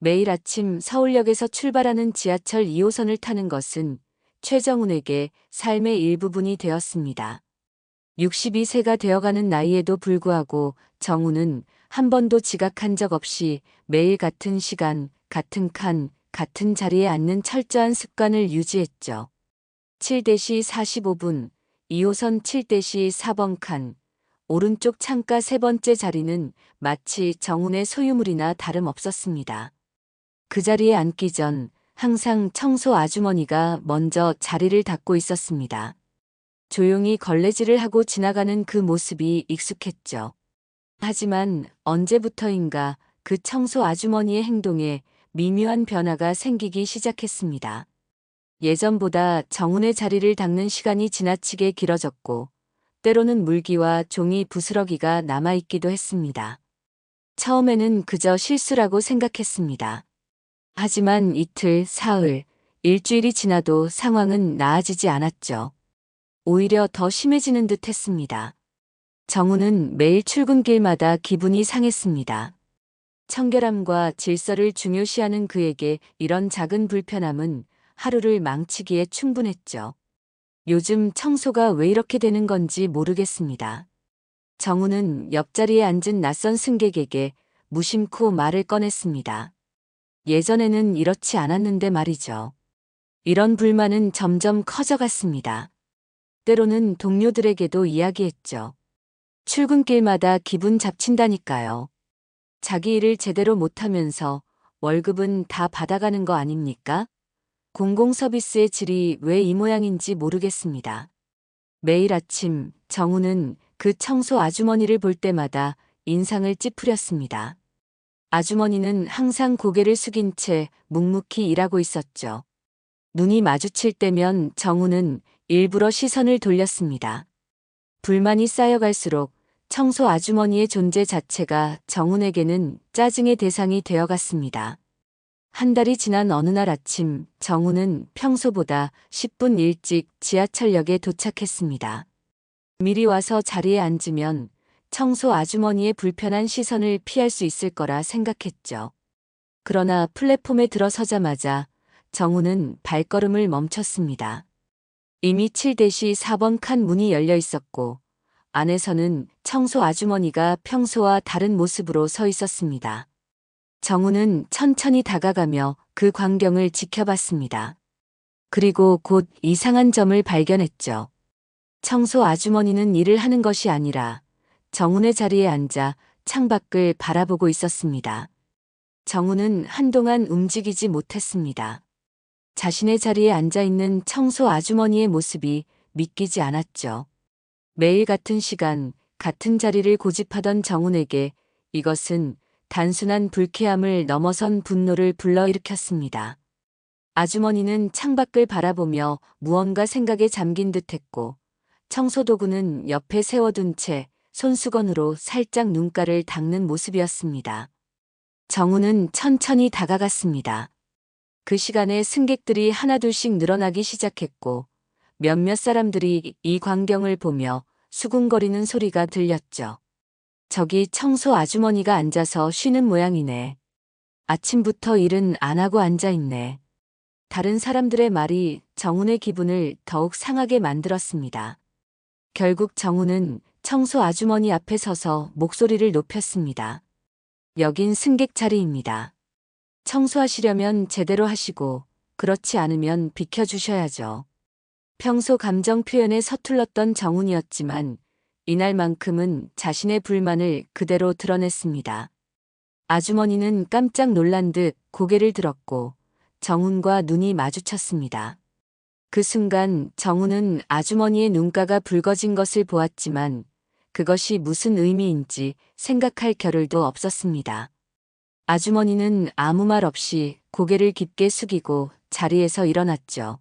매일 아침 서울역에서 출발하는 지하철 2호선을 타는 것은 최정훈에게 삶의 일부분이 되었습니다. 62세가 되어가는 나이에도 불구하고 정훈은 한 번도 지각한 적 없이 매일 같은 시간, 같은 칸, 같은 자리에 앉는 철저한 습관을 유지했죠. 7대시 45분, 2호선 7대시 4번 칸, 오른쪽 창가 세 번째 자리는 마치 정훈의 소유물이나 다름없었습니다. 그 자리에 앉기 전 항상 청소 아주머니가 먼저 자리를 닦고 있었습니다. 조용히 걸레질을 하고 지나가는 그 모습이 익숙했죠. 하지만 언제부터인가 그 청소 아주머니의 행동에 미묘한 변화가 생기기 시작했습니다. 예전보다 정훈의 자리를 닦는 시간이 지나치게 길어졌고, 때로는 물기와 종이 부스러기가 남아있기도 했습니다. 처음에는 그저 실수라고 생각했습니다. 하지만 이틀, 사흘, 일주일이 지나도 상황은 나아지지 않았죠. 오히려 더 심해지는 듯 했습니다. 정훈은 매일 출근길마다 기분이 상했습니다. 청결함과 질서를 중요시하는 그에게 이런 작은 불편함은 하루를 망치기에 충분했죠. 요즘 청소가 왜 이렇게 되는 건지 모르겠습니다. 정훈은 옆자리에 앉은 낯선 승객에게 무심코 말을 꺼냈습니다. 예전에는 이렇지 않았는데 말이죠. 이런 불만은 점점 커져갔습니다. 때로는 동료들에게도 이야기했죠. 출근길마다 기분 잡친다니까요. 자기 일을 제대로 못하면서 월급은 다 받아가는 거 아닙니까? 공공서비스의 질이 왜 이 모양인지 모르겠습니다. 매일 아침 정훈은 그 청소 아주머니를 볼 때마다 인상을 찌푸렸습니다. 아주머니는 항상 고개를 숙인 채 묵묵히 일하고 있었죠. 눈이 마주칠 때면 정훈은 일부러 시선을 돌렸습니다. 불만이 쌓여갈수록 청소 아주머니의 존재 자체가 정훈에게는 짜증의 대상이 되어갔습니다. 한 달이 지난 어느 날 아침 정훈은 평소보다 10분 일찍 지하철역에 도착했습니다. 미리 와서 자리에 앉으면 청소 아주머니의 불편한 시선을 피할 수 있을 거라 생각했죠. 그러나 플랫폼에 들어서자마자 정훈은 발걸음을 멈췄습니다. 이미 7대시 4번 칸 문이 열려 있었고 안에서는 청소 아주머니가 평소와 다른 모습으로 서 있었습니다. 정훈은 천천히 다가가며 그 광경을 지켜봤습니다. 그리고 곧 이상한 점을 발견했죠. 청소 아주머니는 일을 하는 것이 아니라 정훈의 자리에 앉아 창밖을 바라보고 있었습니다. 정훈은 한동안 움직이지 못했습니다. 자신의 자리에 앉아있는 청소 아주머니의 모습이 믿기지 않았죠. 매일 같은 시간, 같은 자리를 고집하던 정훈에게 이것은 단순한 불쾌함을 넘어선 분노를 불러일으켰습니다. 아주머니는 창밖을 바라보며 무언가 생각에 잠긴 듯했고 청소도구는 옆에 세워둔 채 손수건으로 살짝 눈가를 닦는 모습이었습니다. 정훈은 천천히 다가갔습니다. 그 시간에 승객들이 하나둘씩 늘어나기 시작했고 몇몇 사람들이 이 광경을 보며 수군거리는 소리가 들렸죠. 저기 청소 아주머니가 앉아서 쉬는 모양이네. 아침부터 일은 안 하고 앉아있네. 다른 사람들의 말이 정훈의 기분을 더욱 상하게 만들었습니다. 결국 정훈은 청소 아주머니 앞에 서서 목소리를 높였습니다. 여긴 승객 자리입니다. 청소하시려면 제대로 하시고 그렇지 않으면 비켜주셔야죠. 평소 감정 표현에 서툴렀던 정훈이었지만 이날만큼은 자신의 불만을 그대로 드러냈습니다. 아주머니는 깜짝 놀란 듯 고개를 들었고 정훈과 눈이 마주쳤습니다. 그 순간 정훈은 아주머니의 눈가가 붉어진 것을 보았지만 그것이 무슨 의미인지 생각할 겨를도 없었습니다. 아주머니는 아무 말 없이 고개를 깊게 숙이고 자리에서 일어났죠.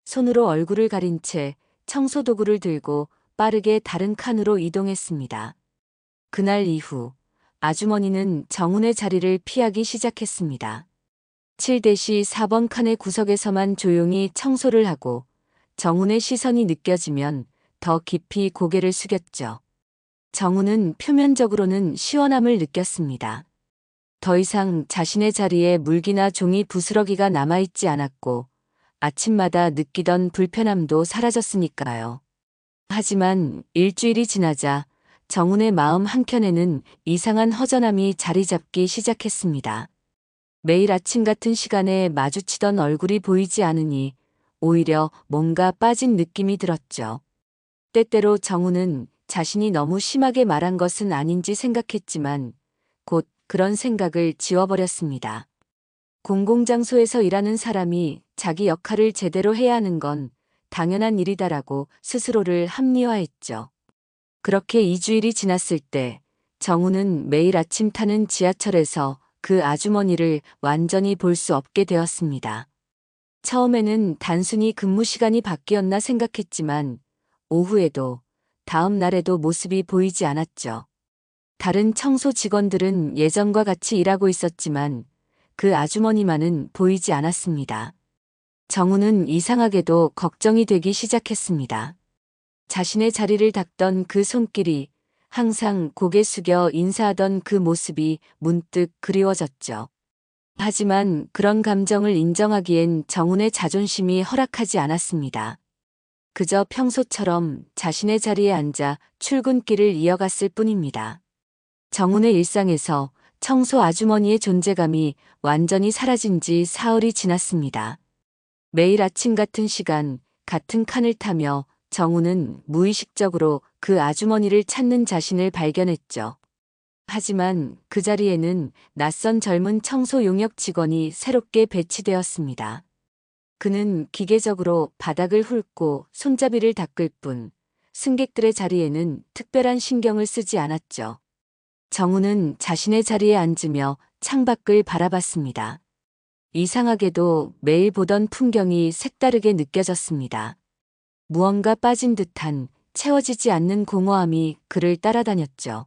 손으로 얼굴을 가린 채 청소도구를 들고 빠르게 다른 칸으로 이동했습니다. 그날 이후 아주머니는 정훈의 자리를 피하기 시작했습니다. 7대시 4번 칸의 구석에서만 조용히 청소를 하고 정훈의 시선이 느껴지면 더 깊이 고개를 숙였죠. 정훈은 표면적으로는 시원함을 느꼈습니다. 더 이상 자신의 자리에 물기나 종이 부스러기가 남아있지 않았고 아침마다 느끼던 불편함도 사라졌으니까요. 하지만 일주일이 지나자 정훈의 마음 한켠에는 이상한 허전함이 자리 잡기 시작했습니다. 매일 아침 같은 시간에 마주치던 얼굴이 보이지 않으니 오히려 뭔가 빠진 느낌이 들었죠. 때때로 정훈은 자신이 너무 심하게 말한 것은 아닌지 생각했지만 곧 그런 생각을 지워버렸습니다. 공공장소에서 일하는 사람이 자기 역할을 제대로 해야 하는 건 당연한 일이다라고 스스로를 합리화했죠. 그렇게 2주일이 지났을 때 정훈은 매일 아침 타는 지하철에서 그 아주머니를 완전히 볼 수 없게 되었습니다. 처음에는 단순히 근무 시간이 바뀌었나 생각했지만 오후에도 다음 날에도 모습이 보이지 않았죠. 다른 청소 직원들은 예전과 같이 일하고 있었지만 그 아주머니만은 보이지 않았습니다. 정훈은 이상하게도 걱정이 되기 시작했습니다. 자신의 자리를 닦던 그 손길이 항상 고개 숙여 인사하던 그 모습이 문득 그리워졌죠. 하지만 그런 감정을 인정하기엔 정훈의 자존심이 허락하지 않았습니다. 그저 평소처럼 자신의 자리에 앉아 출근길을 이어갔을 뿐입니다. 정훈의 일상에서 청소 아주머니의 존재감이 완전히 사라진 지 사흘이 지났습니다. 매일 아침 같은 시간, 같은 칸을 타며 정훈은 무의식적으로 그 아주머니를 찾는 자신을 발견했죠. 하지만 그 자리에는 낯선 젊은 청소 용역 직원이 새롭게 배치되었습니다. 그는 기계적으로 바닥을 훑고 손잡이를 닦을 뿐 승객들의 자리에는 특별한 신경을 쓰지 않았죠. 정훈은 자신의 자리에 앉으며 창밖을 바라봤습니다. 이상하게도 매일 보던 풍경이 색다르게 느껴졌습니다. 무언가 빠진 듯한 채워지지 않는 공허함이 그를 따라다녔죠.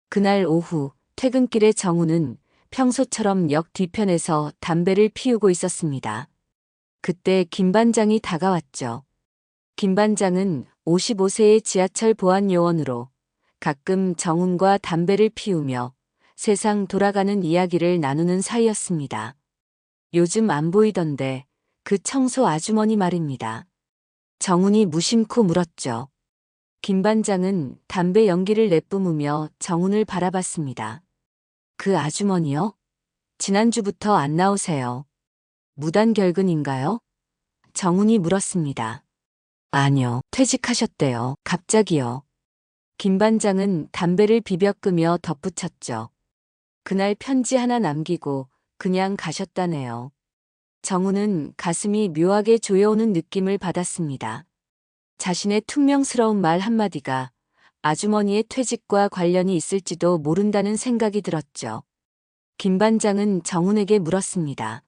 그날 오후 퇴근길에 정훈은 평소처럼 역 뒤편에서 담배를 피우고 있었습니다. 그때 김 반장이 다가왔죠. 김 반장은 55세의 지하철 보안 요원으로 가끔 정훈과 담배를 피우며 세상 돌아가는 이야기를 나누는 사이였습니다. 요즘 안 보이던데 그 청소 아주머니 말입니다. 정훈이 무심코 물었죠. 김 반장은 담배 연기를 내뿜으며 정훈을 바라봤습니다. 그 아주머니요? 지난주부터 안 나오세요. 무단 결근인가요? 정훈이 물었습니다. 아니요, 퇴직하셨대요. 갑자기요. 김 반장은 담배를 비벼 끄며 덧붙였죠. 그날 편지 하나 남기고 그냥 가셨다네요. 정훈은 가슴이 묘하게 조여오는 느낌을 받았습니다. 자신의 퉁명스러운 말 한마디가 아주머니의 퇴직과 관련이 있을지도 모른다는 생각이 들었죠. 김 반장은 정훈에게 물었습니다.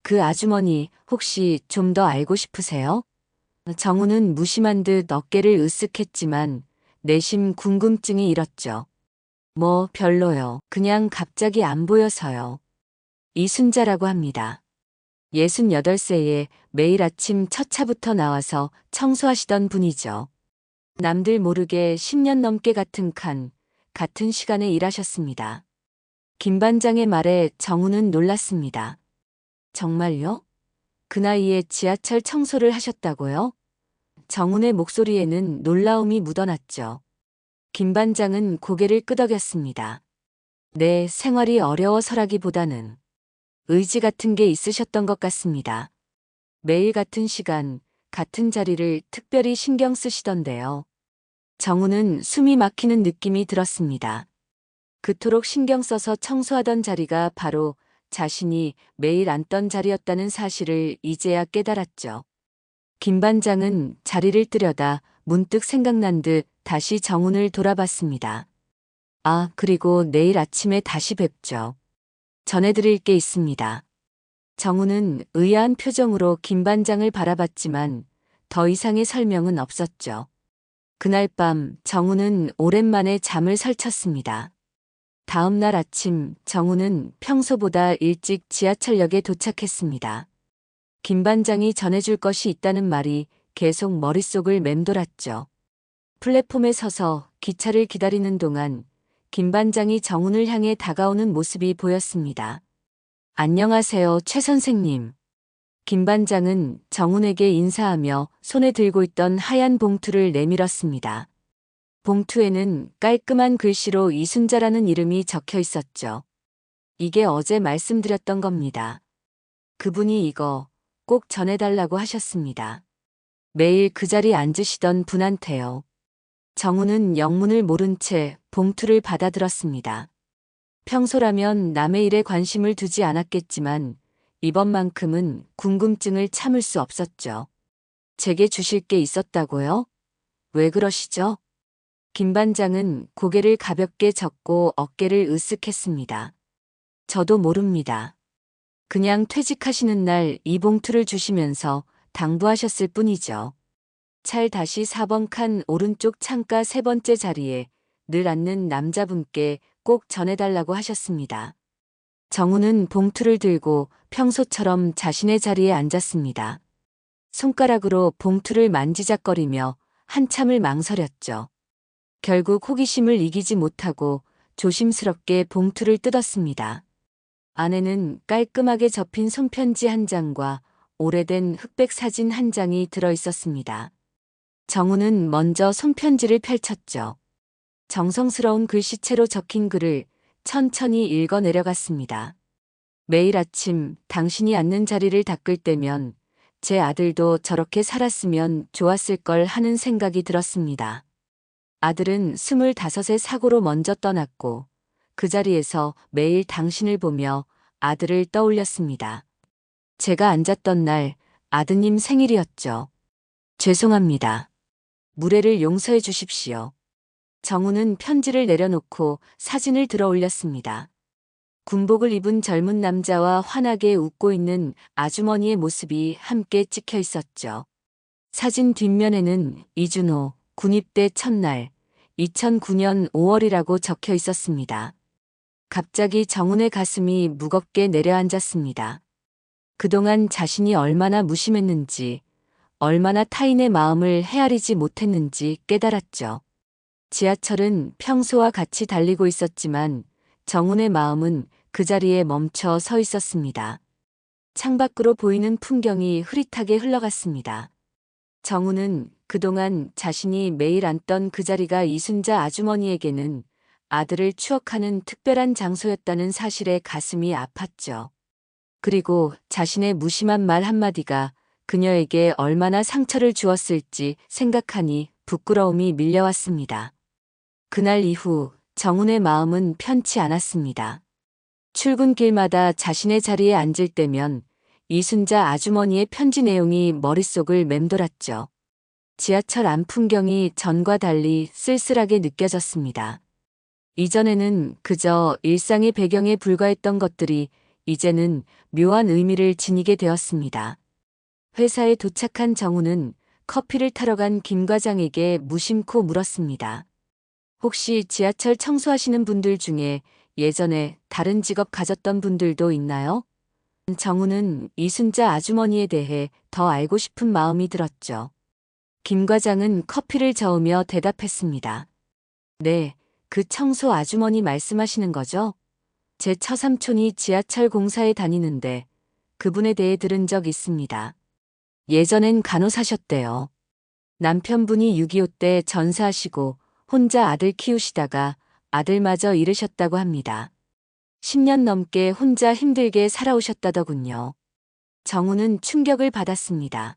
그 아주머니 혹시 좀 더 알고 싶으세요? 정훈은 무심한 듯 어깨를 으쓱했지만 내심 궁금증이 일었죠. 뭐 별로요. 그냥 갑자기 안 보여서요. 이순자라고 합니다. 68세에 매일 아침 첫 차부터 나와서 청소하시던 분이죠. 남들 모르게 10년 넘게 같은 칸, 같은 시간에 일하셨습니다. 김 반장의 말에 정훈은 놀랐습니다. 정말요? 그 나이에 지하철 청소를 하셨다고요? 정훈의 목소리에는 놀라움이 묻어났죠. 김 반장은 고개를 끄덕였습니다. 내 생활이 어려워서라기보다는 의지 같은 게 있으셨던 것 같습니다. 매일 같은 시간, 같은 자리를 특별히 신경 쓰시던데요. 정훈은 숨이 막히는 느낌이 들었습니다. 그토록 신경 써서 청소하던 자리가 바로 자신이 매일 앉던 자리였다는 사실을 이제야 깨달았죠. 김 반장은 자리를 뜨려다 문득 생각난 듯 다시 정훈을 돌아봤습니다. 아, 그리고 내일 아침에 다시 뵙죠. 전해드릴 게 있습니다. 정훈은 의아한 표정으로 김 반장을 바라봤지만 더 이상의 설명은 없었죠. 그날 밤 정훈은 오랜만에 잠을 설쳤습니다. 다음 날 아침 정훈은 평소보다 일찍 지하철역에 도착했습니다. 김 반장이 전해줄 것이 있다는 말이 계속 머릿속을 맴돌았죠. 플랫폼에 서서 기차를 기다리는 동안 김 반장이 정훈을 향해 다가오는 모습이 보였습니다. 안녕하세요, 최 선생님. 김 반장은 정훈에게 인사하며 손에 들고 있던 하얀 봉투를 내밀었습니다. 봉투에는 깔끔한 글씨로 이순자라는 이름이 적혀 있었죠. 이게 어제 말씀드렸던 겁니다. 그분이 이거 꼭 전해달라고 하셨습니다. 매일 그 자리에 앉으시던 분한테요. 정훈은 영문을 모른 채 봉투를 받아들었습니다. 평소라면 남의 일에 관심을 두지 않았겠지만 이번만큼은 궁금증을 참을 수 없었죠. 제게 주실 게 있었다고요? 왜 그러시죠? 김 반장은 고개를 가볍게 젓고 어깨를 으쓱했습니다. 저도 모릅니다. 그냥 퇴직하시는 날 이 봉투를 주시면서 당부하셨을 뿐이죠. 찰 다시 4번 칸 오른쪽 창가 세 번째 자리에 늘 앉는 남자분께 꼭 전해달라고 하셨습니다. 정훈은 봉투를 들고 평소처럼 자신의 자리에 앉았습니다. 손가락으로 봉투를 만지작거리며 한참을 망설였죠. 결국 호기심을 이기지 못하고 조심스럽게 봉투를 뜯었습니다. 안에는 깔끔하게 접힌 손편지 한 장과 오래된 흑백 사진 한 장이 들어 있었습니다. 정훈은 먼저 손편지를 펼쳤죠. 정성스러운 글씨체로 적힌 글을 천천히 읽어 내려갔습니다. 매일 아침 당신이 앉는 자리를 닦을 때면 제 아들도 저렇게 살았으면 좋았을 걸 하는 생각이 들었습니다. 아들은 25세 사고로 먼저 떠났고 그 자리에서 매일 당신을 보며 아들을 떠올렸습니다. 제가 앉았던 날 아드님 생일이었죠. 죄송합니다. 무례를 용서해 주십시오. 정훈은 편지를 내려놓고 사진을 들어 올렸습니다. 군복을 입은 젊은 남자와 환하게 웃고 있는 아주머니의 모습이 함께 찍혀 있었죠. 사진 뒷면에는 이준호 군입대 첫날 2009년 5월이라고 적혀 있었습니다. 갑자기 정훈의 가슴이 무겁게 내려앉았습니다. 그동안 자신이 얼마나 무심했는지, 얼마나 타인의 마음을 헤아리지 못했는지 깨달았죠. 지하철은 평소와 같이 달리고 있었지만 정훈의 마음은 그 자리에 멈춰 서 있었습니다. 창밖으로 보이는 풍경이 흐릿하게 흘러갔습니다. 정훈은 그동안 자신이 매일 앉던 그 자리가 이순자 아주머니에게는 아들을 추억하는 특별한 장소였다는 사실에 가슴이 아팠죠. 그리고 자신의 무심한 말 한마디가 그녀에게 얼마나 상처를 주었을지 생각하니 부끄러움이 밀려왔습니다. 그날 이후 정훈의 마음은 편치 않았습니다. 출근길마다 자신의 자리에 앉을 때면 이순자 아주머니의 편지 내용이 머릿속을 맴돌았죠. 지하철 안 풍경이 전과 달리 쓸쓸하게 느껴졌습니다. 이전에는 그저 일상의 배경에 불과했던 것들이 이제는 묘한 의미를 지니게 되었습니다. 회사에 도착한 정훈은 커피를 타러 간 김 과장에게 무심코 물었습니다. 혹시 지하철 청소하시는 분들 중에 예전에 다른 직업 가졌던 분들도 있나요? 정훈은 이순자 아주머니에 대해 더 알고 싶은 마음이 들었죠. 김 과장은 커피를 저으며 대답했습니다. 네, 그 청소 아주머니 말씀하시는 거죠? 제 처삼촌이 지하철 공사에 다니는데 그분에 대해 들은 적 있습니다. 예전엔 간호사셨대요. 남편분이 6.25 때 전사하시고 혼자 아들 키우시다가 아들마저 잃으셨다고 합니다. 10년 넘게 혼자 힘들게 살아오셨다더군요. 정훈은 충격을 받았습니다.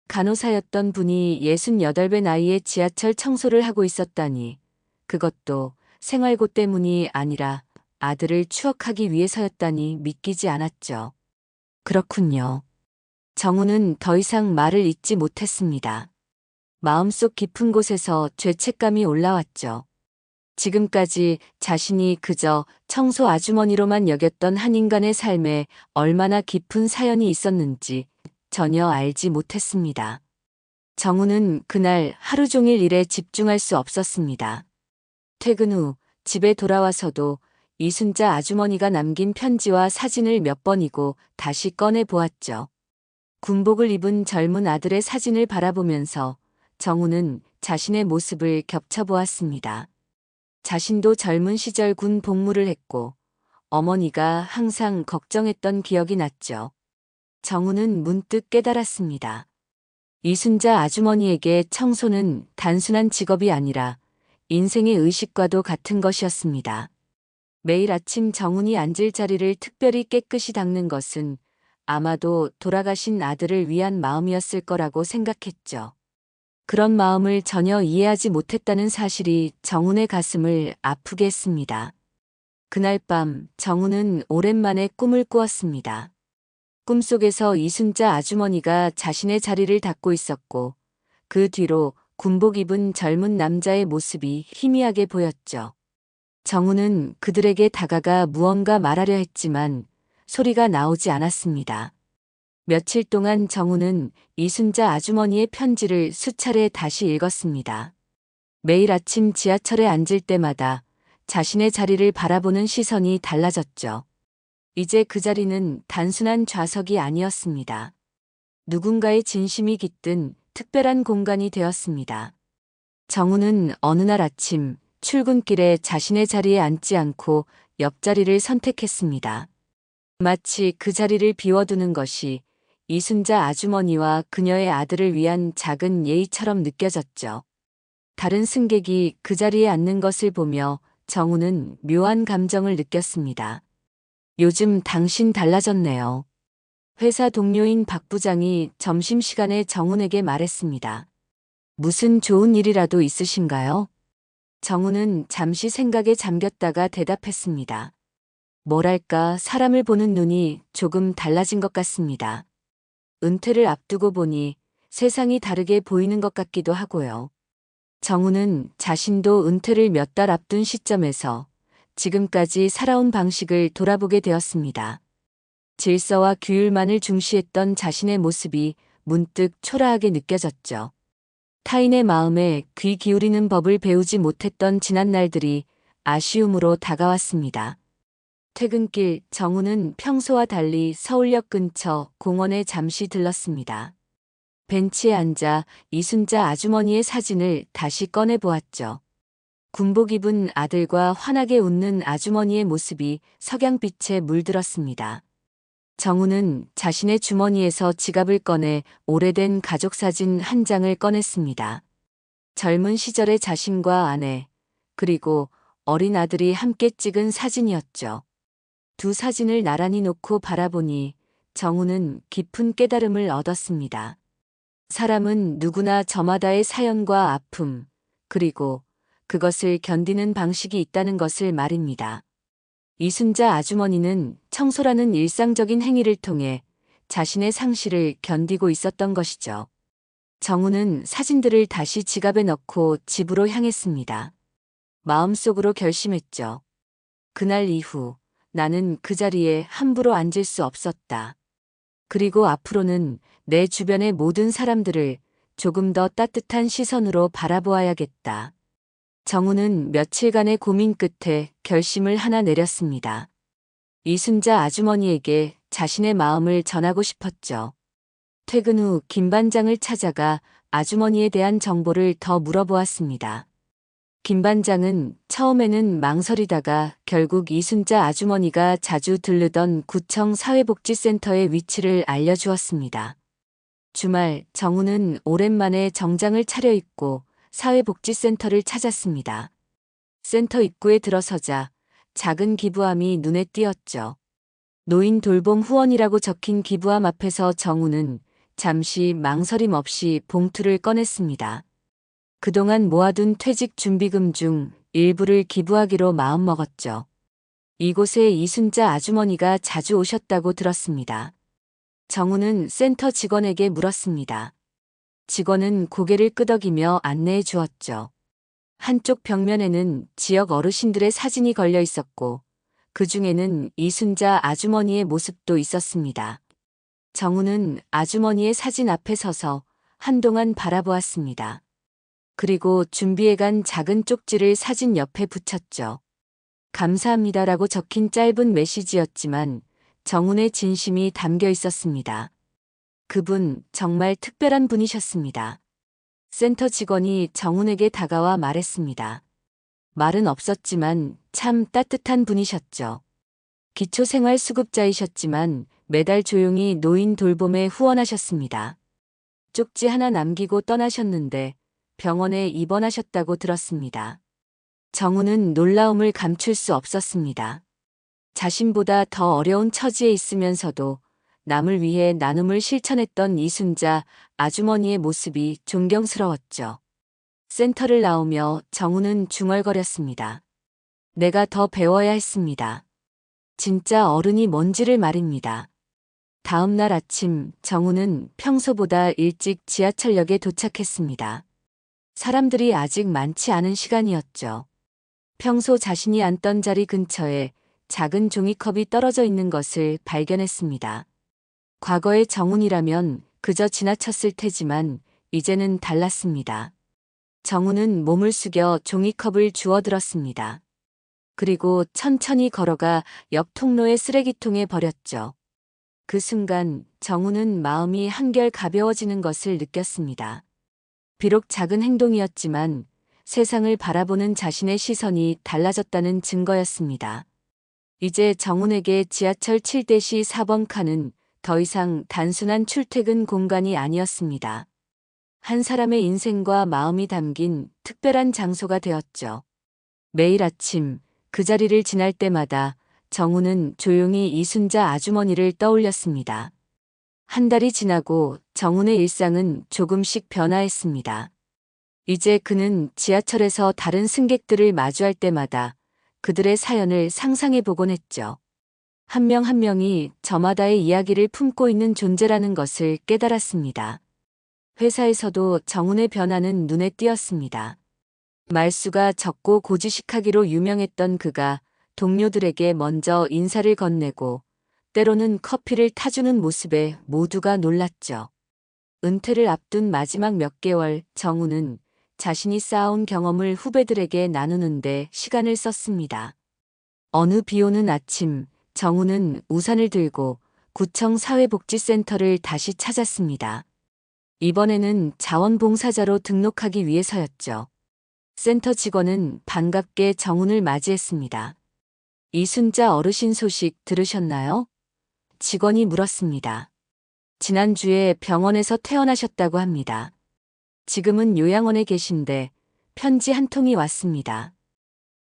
간호사였던 분이 68배 나이에 지하철 청소를 하고 있었다니, 그것도 생활고 때문이 아니라 아들을 추억하기 위해서였다니 믿기지 않았죠. 그렇군요. 정훈은 더 이상 말을 잇지 못했습니다. 마음속 깊은 곳에서 죄책감이 올라왔죠. 지금까지 자신이 그저 청소 아주머니로만 여겼던 한 인간의 삶에 얼마나 깊은 사연이 있었는지 전혀 알지 못했습니다. 정훈은 그날 하루 종일 일에 집중할 수 없었습니다. 퇴근 후 집에 돌아와서도 이순자 아주머니가 남긴 편지와 사진을 몇 번이고 다시 꺼내 보았죠. 군복을 입은 젊은 아들의 사진을 바라보면서 정훈은 자신의 모습을 겹쳐보았습니다. 자신도 젊은 시절 군 복무를 했고 어머니가 항상 걱정했던 기억이 났죠. 정우는 문득 깨달았습니다. 이순자 아주머니에게 청소는 단순한 직업이 아니라 인생의 의식과도 같은 것이었습니다. 매일 아침 정훈이 앉을 자리를 특별히 깨끗이 닦는 것은 아마도 돌아가신 아들을 위한 마음이었을 거라고 생각했죠. 그런 마음을 전혀 이해하지 못했다는 사실이 정훈의 가슴을 아프게 했습니다. 그날 밤 정훈은 오랜만에 꿈을 꾸었습니다. 꿈속에서 이순자 아주머니가 자신의 자리를 닦고 있었고 그 뒤로 군복 입은 젊은 남자의 모습이 희미하게 보였죠. 정훈은 그들에게 다가가 무언가 말하려 했지만 소리가 나오지 않았습니다. 며칠 동안 정훈은 이순자 아주머니의 편지를 수차례 다시 읽었습니다. 매일 아침 지하철에 앉을 때마다 자신의 자리를 바라보는 시선이 달라졌죠. 이제 그 자리는 단순한 좌석이 아니었습니다. 누군가의 진심이 깃든 특별한 공간이 되었습니다. 정훈은 어느 날 아침 출근길에 자신의 자리에 앉지 않고 옆자리를 선택했습니다. 마치 그 자리를 비워두는 것이 이순자 아주머니와 그녀의 아들을 위한 작은 예의처럼 느껴졌죠. 다른 승객이 그 자리에 앉는 것을 보며 정훈은 묘한 감정을 느꼈습니다. 요즘 당신 달라졌네요. 회사 동료인 박 부장이 점심시간에 정훈에게 말했습니다. 무슨 좋은 일이라도 있으신가요? 정훈은 잠시 생각에 잠겼다가 대답했습니다. 뭐랄까 사람을 보는 눈이 조금 달라진 것 같습니다. 은퇴를 앞두고 보니 세상이 다르게 보이는 것 같기도 하고요. 정훈은 자신도 은퇴를 몇 달 앞둔 시점에서 지금까지 살아온 방식을 돌아보게 되었습니다. 질서와 규율만을 중시했던 자신의 모습이 문득 초라하게 느껴졌죠. 타인의 마음에 귀 기울이는 법을 배우지 못했던 지난 날들이 아쉬움으로 다가왔습니다. 퇴근길 정훈은 평소와 달리 서울역 근처 공원에 잠시 들렀습니다. 벤치에 앉아 이순자 아주머니의 사진을 다시 꺼내 보았죠. 군복 입은 아들과 환하게 웃는 아주머니의 모습이 석양빛에 물들었습니다. 정훈은 자신의 주머니에서 지갑을 꺼내 오래된 가족사진 한 장을 꺼냈습니다. 젊은 시절의 자신과 아내, 그리고 어린 아들이 함께 찍은 사진이었죠. 두 사진을 나란히 놓고 바라보니 정훈은 깊은 깨달음을 얻었습니다. 사람은 누구나 저마다의 사연과 아픔, 그리고 그것을 견디는 방식이 있다는 것을 말입니다. 이순자 아주머니는 청소라는 일상적인 행위를 통해 자신의 상실을 견디고 있었던 것이죠. 정훈은 사진들을 다시 지갑에 넣고 집으로 향했습니다. 마음속으로 결심했죠. 그날 이후 나는 그 자리에 함부로 앉을 수 없었다. 그리고 앞으로는 내 주변의 모든 사람들을 조금 더 따뜻한 시선으로 바라보아야겠다. 정훈은 며칠간의 고민 끝에 결심을 하나 내렸습니다. 이순자 아주머니에게 자신의 마음을 전하고 싶었죠. 퇴근 후 김 반장을 찾아가 아주머니에 대한 정보를 더 물어보았습니다. 김 반장은 처음에는 망설이다가 결국 이순자 아주머니가 자주 들르던 구청 사회복지센터의 위치를 알려주었습니다. 주말 정훈은 오랜만에 정장을 차려입고 사회복지센터를 찾았습니다. 센터 입구에 들어서자 작은 기부함이 눈에 띄었죠. 노인 돌봄 후원이라고 적힌 기부함 앞에서 정훈은 잠시 망설임 없이 봉투를 꺼냈습니다. 그동안 모아둔 퇴직 준비금 중 일부를 기부하기로 마음먹었죠. 이곳에 이순자 아주머니가 자주 오셨다고 들었습니다. 정훈은 센터 직원에게 물었습니다. 직원은 고개를 끄덕이며 안내해 주었죠. 한쪽 벽면에는 지역 어르신들의 사진이 걸려 있었고 그 중에는 이순자 아주머니의 모습도 있었습니다. 정훈은 아주머니의 사진 앞에 서서 한동안 바라보았습니다. 그리고 준비해간 작은 쪽지를 사진 옆에 붙였죠. 감사합니다라고 적힌 짧은 메시지였지만 정훈의 진심이 담겨 있었습니다. 그분 정말 특별한 분이셨습니다. 센터 직원이 정훈에게 다가와 말했습니다. 말은 없었지만 참 따뜻한 분이셨죠. 기초생활수급자이셨지만 매달 조용히 노인 돌봄에 후원하셨습니다. 쪽지 하나 남기고 떠나셨는데 병원에 입원하셨다고 들었습니다. 정우는 놀라움을 감출 수 없었습니다. 자신보다 더 어려운 처지에 있으면서도 남을 위해 나눔을 실천했던 이순자 아주머니의 모습이 존경스러웠죠. 센터를 나오며 정우는 중얼거렸습니다. 내가 더 배워야 했습니다. 진짜 어른이 뭔지를 말입니다. 다음 날 아침 정우는 평소보다 일찍 지하철역에 도착했습니다. 사람들이 아직 많지 않은 시간이었죠. 평소 자신이 앉던 자리 근처에 작은 종이컵이 떨어져 있는 것을 발견했습니다. 과거의 정훈이라면 그저 지나쳤을 테지만 이제는 달랐습니다. 정훈은 몸을 숙여 종이컵을 주워들었습니다. 그리고 천천히 걸어가 옆 통로의 쓰레기통에 버렸죠. 그 순간 정훈은 마음이 한결 가벼워지는 것을 느꼈습니다. 비록 작은 행동이었지만 세상을 바라보는 자신의 시선이 달라졌다는 증거였습니다. 이제 정훈에게 지하철 7대시 4번 칸은 더 이상 단순한 출퇴근 공간이 아니었습니다. 한 사람의 인생과 마음이 담긴 특별한 장소가 되었죠. 매일 아침 그 자리를 지날 때마다 정우는 조용히 이순자 아주머니를 떠올렸습니다. 한 달이 지나고 정훈의 일상은 조금씩 변화했습니다. 이제 그는 지하철에서 다른 승객들을 마주할 때마다 그들의 사연을 상상해보곤 했죠. 한 명 한 명이 저마다의 이야기를 품고 있는 존재라는 것을 깨달았습니다. 회사에서도 정훈의 변화는 눈에 띄었습니다. 말수가 적고 고지식하기로 유명했던 그가 동료들에게 먼저 인사를 건네고 때로는 커피를 타주는 모습에 모두가 놀랐죠. 은퇴를 앞둔 마지막 몇 개월 정훈은 자신이 쌓아온 경험을 후배들에게 나누는데 시간을 썼습니다. 어느 비 오는 아침 정훈은 우산을 들고 구청 사회복지센터를 다시 찾았습니다. 이번에는 자원봉사자로 등록하기 위해서였죠. 센터 직원은 반갑게 정훈을 맞이했습니다. 이순자 어르신 소식 들으셨나요? 직원이 물었습니다. 지난주에 병원에서 퇴원하셨다고 합니다. 지금은 요양원에 계신데 편지 한 통이 왔습니다.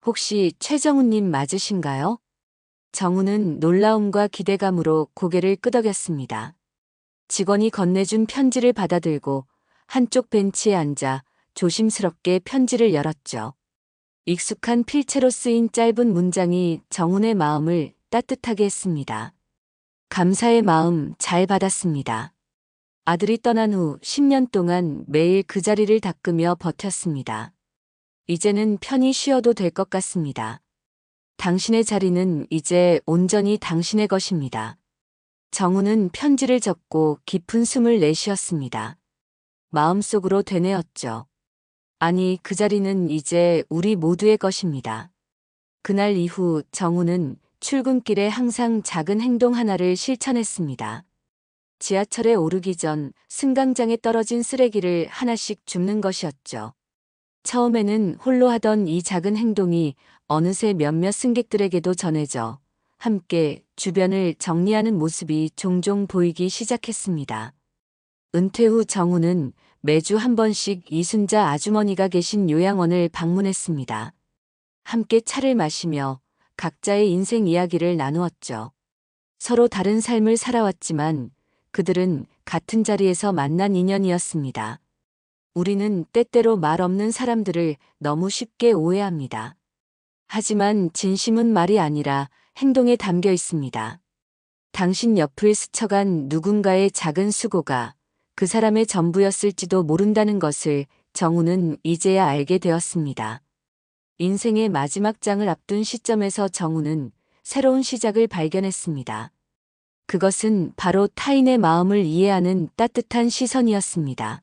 혹시 최정훈님 맞으신가요? 정훈은 놀라움과 기대감으로 고개를 끄덕였습니다. 직원이 건네준 편지를 받아들고 한쪽 벤치에 앉아 조심스럽게 편지를 열었죠. 익숙한 필체로 쓰인 짧은 문장이 정훈의 마음을 따뜻하게 했습니다. 감사의 마음 잘 받았습니다. 아들이 떠난 후 10년 동안 매일 그 자리를 닦으며 버텼습니다. 이제는 편히 쉬어도 될 것 같습니다. 당신의 자리는 이제 온전히 당신의 것입니다. 정훈은 편지를 접고 깊은 숨을 내쉬었습니다. 마음속으로 되뇌었죠. 아니, 그 자리는 이제 우리 모두의 것입니다. 그날 이후 정훈은 출근길에 항상 작은 행동 하나를 실천했습니다. 지하철에 오르기 전 승강장에 떨어진 쓰레기를 하나씩 줍는 것이었죠. 처음에는 홀로 하던 이 작은 행동이 어느새 몇몇 승객들에게도 전해져 함께 주변을 정리하는 모습이 종종 보이기 시작했습니다. 은퇴 후 정훈은 매주 한 번씩 이순자 아주머니가 계신 요양원을 방문했습니다. 함께 차를 마시며 각자의 인생 이야기를 나누었죠. 서로 다른 삶을 살아왔지만 그들은 같은 자리에서 만난 인연이었습니다. 우리는 때때로 말 없는 사람들을 너무 쉽게 오해합니다. 하지만 진심은 말이 아니라 행동에 담겨 있습니다. 당신 옆을 스쳐간 누군가의 작은 수고가 그 사람의 전부였을지도 모른다는 것을 정훈은 이제야 알게 되었습니다. 인생의 마지막 장을 앞둔 시점에서 정훈은 새로운 시작을 발견했습니다. 그것은 바로 타인의 마음을 이해하는 따뜻한 시선이었습니다.